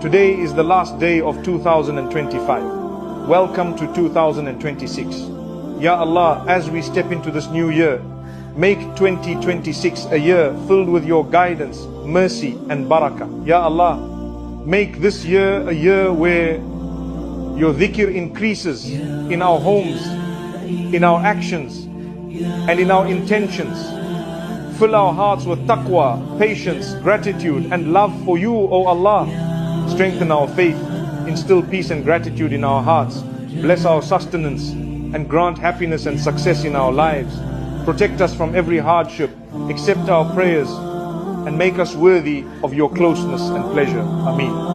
Today is the last day of 2025. Welcome to 2026. Ya Allah, as we step into this new year, make 2026 a year filled with your guidance, mercy and barakah. Ya Allah, make this year a year where your dhikr increases in our homes, in our actions and in our intentions. Fill our hearts with taqwa, patience, gratitude and love for you, O Allah. Strengthen our faith, instill peace and gratitude in our hearts. Bless our sustenance and grant happiness and success in our lives. Protect us from every hardship, accept our prayers and make us worthy of your closeness and pleasure. Ameen.